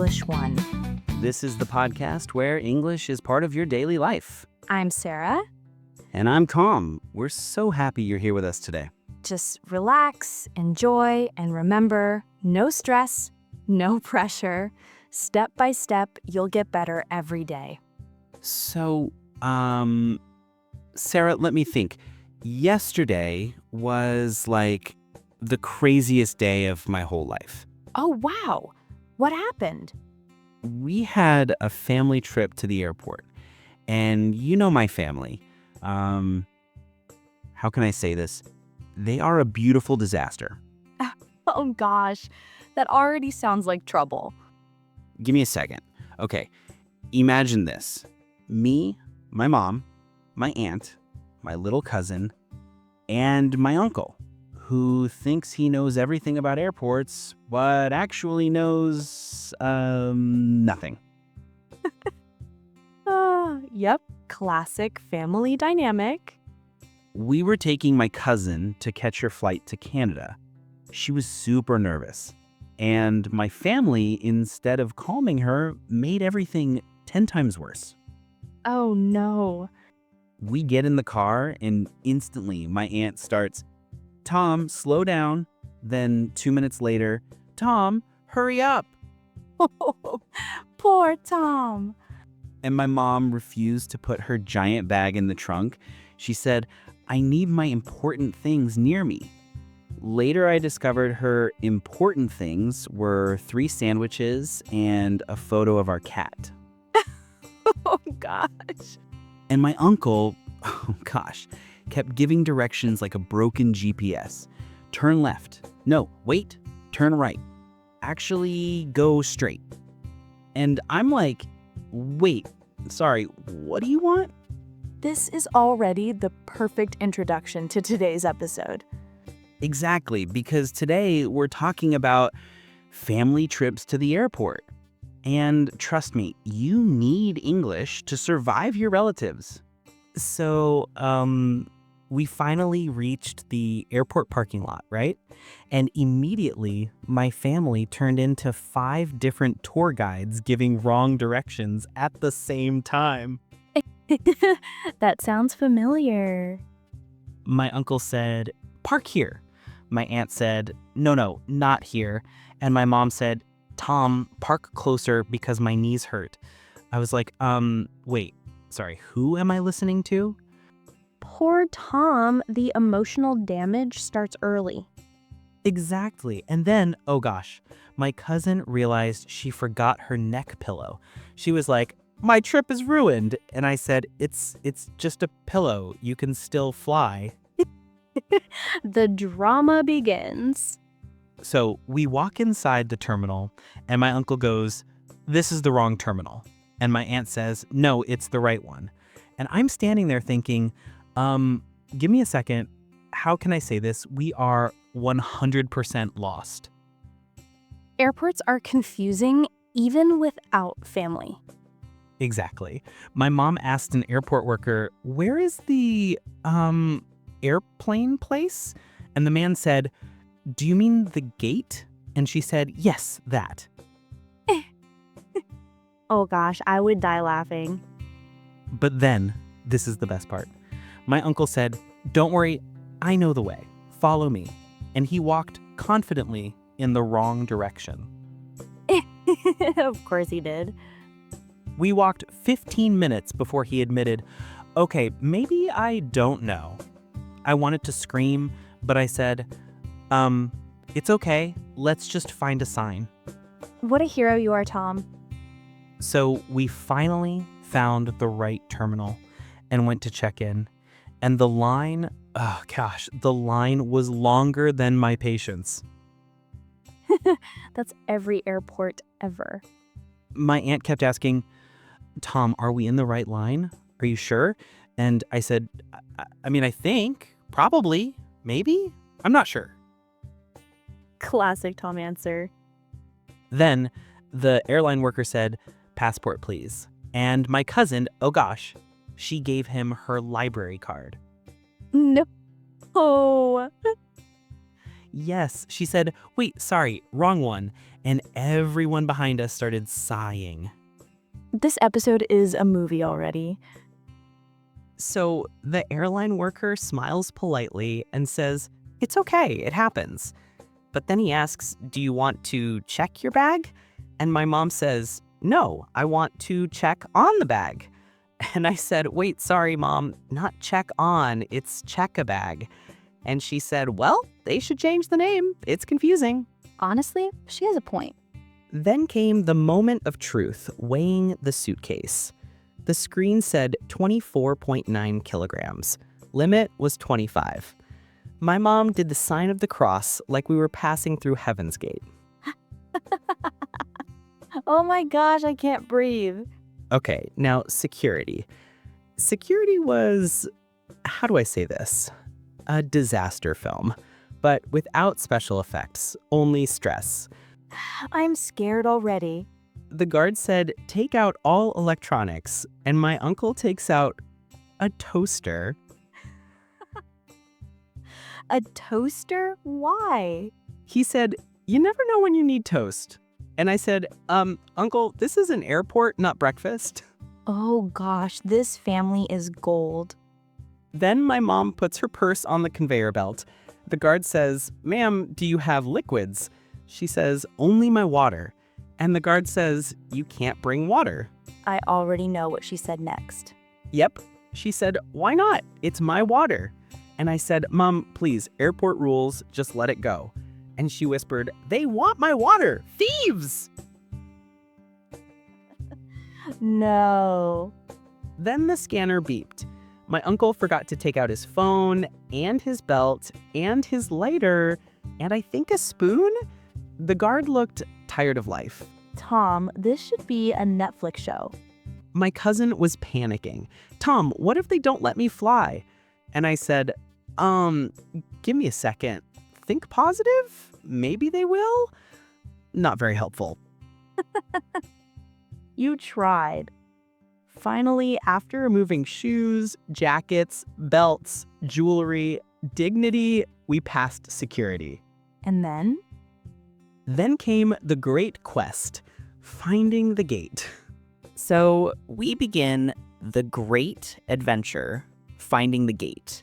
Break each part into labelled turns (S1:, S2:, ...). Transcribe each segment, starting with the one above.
S1: English 1.
S2: This is the podcast where English is part of your daily life.
S1: I'm Sarah.
S2: And I'm Tom. We're so happy you're here with us today.
S1: Just relax, enjoy, and remember, no stress, no pressure. Step by step, you'll get better every day.
S2: So, Sarah, let me think. Yesterday was like the craziest day of my whole life.
S1: Oh, wow. What happened?
S2: We had a family trip to the airport. And you know my family. How can I say this? They are a beautiful disaster.
S1: Oh, gosh. That already sounds like trouble.
S2: Give me a second. Okay, imagine this. Me, my mom, my aunt, my little cousin, and my uncle, who thinks he knows everything about airports, but actually knows, nothing.
S1: Yep, classic family dynamic.
S2: We were taking my cousin to catch her flight to Canada. She was super nervous. And my family, instead of calming her, made everything 10 times worse.
S1: Oh, no.
S2: We get in the car and instantly my aunt starts, "Tom, slow down." Then 2 minutes later, "Tom, hurry up."
S1: Poor Tom.
S2: And my mom refused to put her giant bag in the trunk. She said, "I need my important things near me." Later, I discovered her important things were 3 sandwiches and a photo of our cat.
S1: Oh, gosh.
S2: And my uncle, oh gosh, kept giving directions like a broken GPS. Turn left. No, wait, turn right. Actually, go straight. And I'm like, wait, sorry, what do you want?
S1: This is already the perfect introduction to today's episode.
S2: Exactly, because today we're talking about family trips to the airport. And trust me, you need English to survive your relatives.
S3: So, we finally reached the airport parking lot, right? And immediately, my family turned into 5 different tour guides giving wrong directions at the same time.
S1: That sounds familiar.
S3: My uncle said, "Park here." My aunt said, no, not here. And my mom said, "Tom, park closer because my knees hurt." I was like, wait, sorry, who am I listening to?
S4: Poor Tom, the emotional damage starts early.
S3: Exactly. And then, oh gosh, my cousin realized she forgot her neck pillow. She was like, "My trip is ruined." And I said, it's just a pillow. You can still fly.
S4: The drama begins.
S3: So we walk inside the terminal and my uncle goes, "This is the wrong terminal." And my aunt says, "No, it's the right one." And I'm standing there thinking, give me a second. How can I say this? We are 100% lost.
S4: Airports are confusing even without family.
S3: Exactly. My mom asked an airport worker, "Where is the, airplane place?" And the man said, "Do you mean the gate?" And she said, "Yes, that."
S4: Oh gosh, I would die laughing.
S3: But then, this is the best part. My uncle said, "Don't worry, I know the way. Follow me." And he walked confidently in the wrong direction.
S4: Of course he did.
S3: We walked 15 minutes before he admitted, "Okay, maybe I don't know." I wanted to scream, but I said, "It's okay. Let's just find a sign."
S4: What a hero you are, Tom.
S3: So we finally found the right terminal and went to check in. And the line, oh gosh, the line was longer than my patience.
S4: That's every airport ever.
S3: My aunt kept asking, "Tom, are we in the right line? Are you sure?" And I said, I think, probably, maybe, I'm not sure."
S4: Classic Tom answer.
S3: Then the airline worker said, "Passport, please." And my cousin, oh gosh, she gave him her library card.
S4: No. Oh.
S3: yes. She said, wait, sorry, wrong one. And everyone behind us started sighing.
S1: This episode is a movie already.
S3: So the airline worker smiles politely and says, it's okay, it happens. But then he asks, do you want to check your bag? And my mom says, no, I want to check on the bag. And I said, wait, sorry, Mom, not check on, it's check a bag. And she said, well, they should change the name. It's confusing.
S4: Honestly, she has a point.
S3: Then came the moment of truth, weighing the suitcase. The screen said 24.9 kilograms. Limit was 25. My mom did the sign of the cross like we were passing through Heaven's Gate.
S1: Oh my gosh, I can't breathe.
S3: Okay, now security. Security was, how do I say this? A disaster film, but without special effects, only stress.
S1: I'm scared already.
S3: The guard said, take out all electronics, and my uncle takes out a toaster.
S1: A toaster? Why?
S3: He said, you never know when you need toast. And I said, Uncle, this is an airport, not breakfast.
S1: Oh gosh, this family is gold.
S3: Then my mom puts her purse on the conveyor belt. The guard says, ma'am, do you have liquids? She says, only my water. And the guard says, you can't bring water.
S1: I already know what she said next.
S3: Yep. She said, why not? It's my water. And I said, Mom, please, airport rules, just let it go. And she whispered, they want my water! Thieves!
S1: No.
S3: Then the scanner beeped. My uncle forgot to take out his phone and his belt and his lighter and I think a spoon. The guard looked tired of life.
S1: Tom, this should be a Netflix show.
S3: My cousin was panicking. Tom, what if they don't let me fly? And I said, give me a second. Think positive? Maybe they will? Not very helpful.
S1: You tried.
S3: Finally, after removing shoes, jackets, belts, jewelry, dignity, we passed security.
S1: And then?
S3: Then came the great quest, finding the gate. So we begin the great adventure, finding the gate.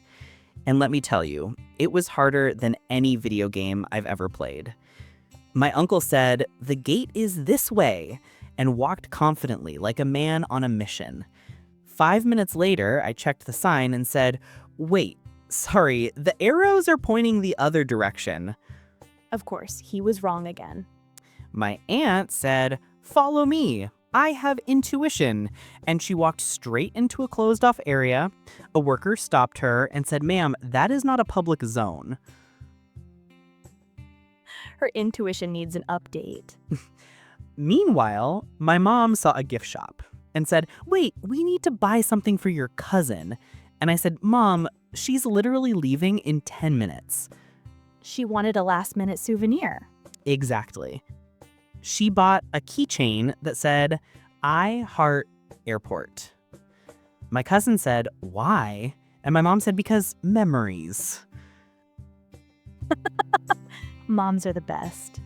S3: And let me tell you, it was harder than any video game I've ever played. My uncle said, the gate is this way, and walked confidently like a man on a mission. 5 minutes later, I checked the sign and said, wait, sorry, the arrows are pointing the other direction.
S1: Of course, he was wrong again.
S3: My aunt said, follow me. I have intuition. And she walked straight into a closed-off area. A worker stopped her and said, ma'am, that is not a public zone.
S1: Her intuition needs an update.
S3: Meanwhile, my mom saw a gift shop and said, wait, we need to buy something for your cousin. And I said, Mom, she's literally leaving in 10 minutes.
S1: She wanted a last-minute souvenir.
S3: Exactly. She bought a keychain that said, I heart airport. My cousin said, why? And my mom said, because memories.
S1: Moms are the best.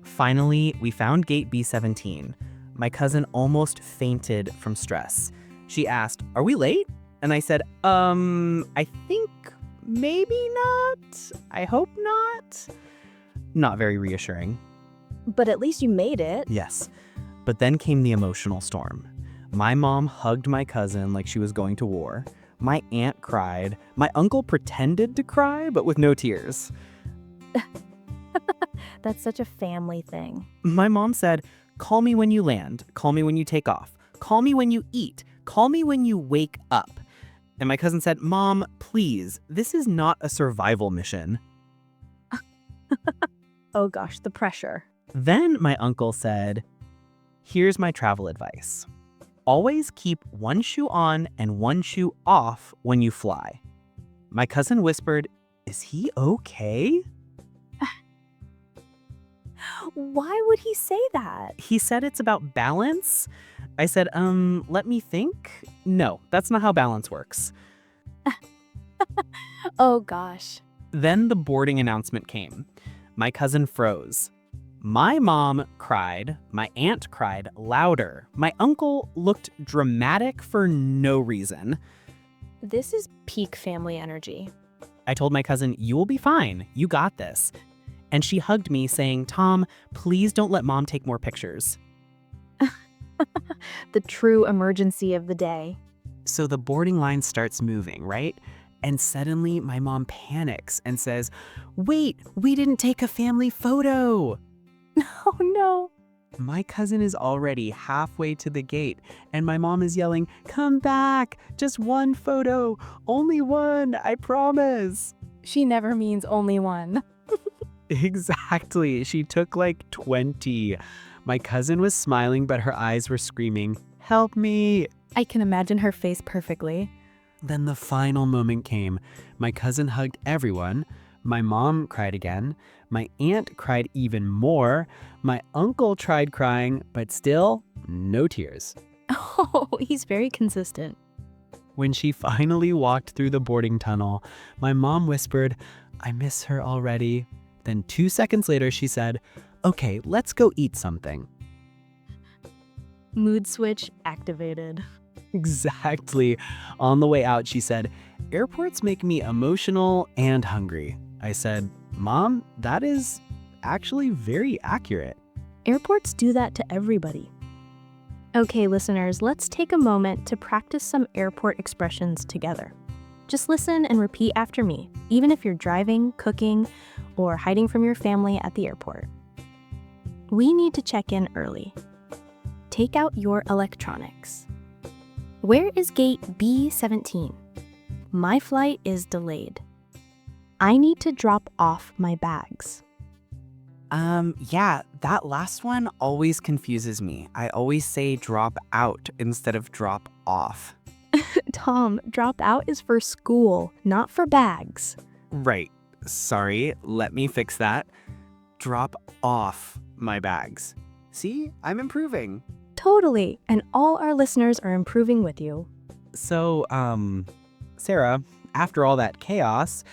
S3: Finally, we found gate B17. My cousin almost fainted from stress. She asked, are we late? And I said, I think maybe not. I hope not. Not very reassuring.
S1: But at least you made it.
S3: Yes. But then came the emotional storm. My mom hugged my cousin like she was going to war. My aunt cried. My uncle pretended to cry, but with no tears.
S1: That's such a family thing.
S3: My mom said, call me when you land. Call me when you take off. Call me when you eat. Call me when you wake up. And my cousin said, Mom, please, this is not a survival mission.
S1: Oh gosh, the pressure.
S3: Then my uncle said, here's my travel advice. Always keep one shoe on and one shoe off when you fly. My cousin whispered, is he okay?
S1: Why would he say that?
S3: He said it's about balance. I said, let me think. No, that's not how balance works.
S1: Oh gosh.
S3: Then the boarding announcement came. My cousin froze. My mom cried. My aunt cried louder. My uncle looked dramatic for no reason.
S1: This is peak family energy.
S3: I told my cousin, "You will be fine. You got this." And she hugged me, saying, "Tom, please don't let mom take more pictures."
S4: The true emergency of the day.
S3: So the boarding line starts moving, right? And suddenly my mom panics and says, "Wait, we didn't take a family photo."
S4: Oh no.
S3: My cousin is already halfway to the gate, and my mom is yelling, "Come back! Just one photo! Only one, I promise!"
S1: She never means only one.
S3: Exactly. She took like 20. My cousin was smiling, but her eyes were screaming, "Help me!"
S1: I can imagine her face perfectly.
S3: Then the final moment came. My cousin hugged everyone. My mom cried again. My aunt cried even more. My uncle tried crying, but still, no tears.
S1: Oh, he's very consistent.
S3: When she finally walked through the boarding tunnel, my mom whispered, "I miss her already." Then 2 seconds later, she said, "Okay, let's go eat something."
S1: Mood switch activated.
S3: Exactly. On the way out, she said, "Airports make me emotional and hungry." I said, "Mom, that is actually very accurate."
S4: Airports do that to everybody. Okay, listeners, let's take a moment to practice some airport expressions together. Just listen and repeat after me, even if you're driving, cooking, or hiding from your family at the airport. We need to check in early. Take out your electronics. Where is gate B17? My flight is delayed. I need to drop off my bags.
S2: Yeah, that last one always confuses me. I always say drop out instead of drop off.
S4: Tom, drop out is for school, not for bags.
S2: Right. Sorry, let me fix that. Drop off my bags. See, I'm improving.
S4: Totally, and all our listeners are improving with you.
S3: So, Sarah, after all that chaos,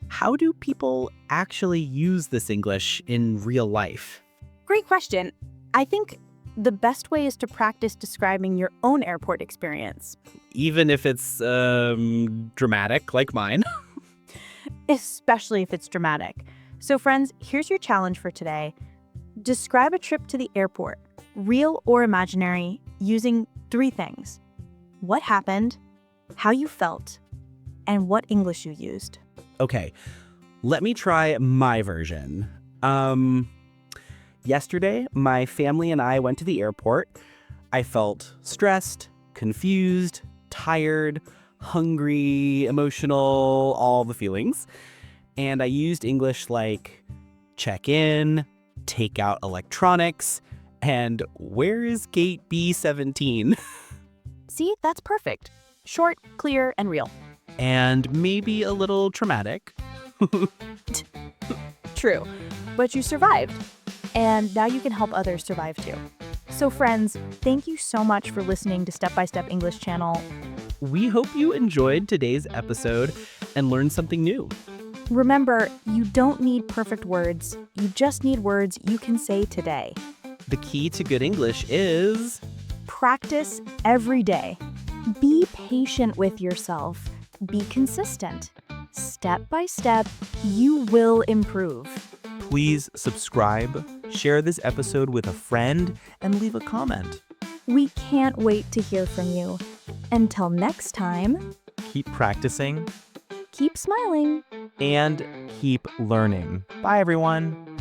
S3: how do people actually use this English in real life?
S5: Great question. I think the best way is to practice describing your own airport experience,
S3: Even if it's dramatic like mine.
S5: especially if it's dramatic. So, friends, here's your challenge for today. Describe a trip to the airport, real or imaginary, using 3 things: what happened, how you felt, and what English you used.
S2: Okay, let me try my version. Yesterday, my family and I went to the airport. I felt stressed, confused, tired, hungry, emotional, all the feelings. And I used English like check in, take out electronics, and where is gate B17?
S5: See, that's perfect. Short, clear, and real.
S2: And maybe a little traumatic.
S5: True, but you survived. And now you can help others survive too. So friends, thank you so much for listening to Step by Step English Channel.
S2: We hope you enjoyed today's episode and learned something new.
S5: Remember, you don't need perfect words. You just need words you can say today.
S2: The key to good English is
S5: Practice every day. Be patient with yourself. Be consistent. Step by step, you will improve.
S3: Please subscribe, share this episode with a friend, and leave a comment.
S5: We can't wait to hear from you. Until next time,
S3: Keep practicing
S5: keep smiling.
S3: and keep learning. Bye, everyone.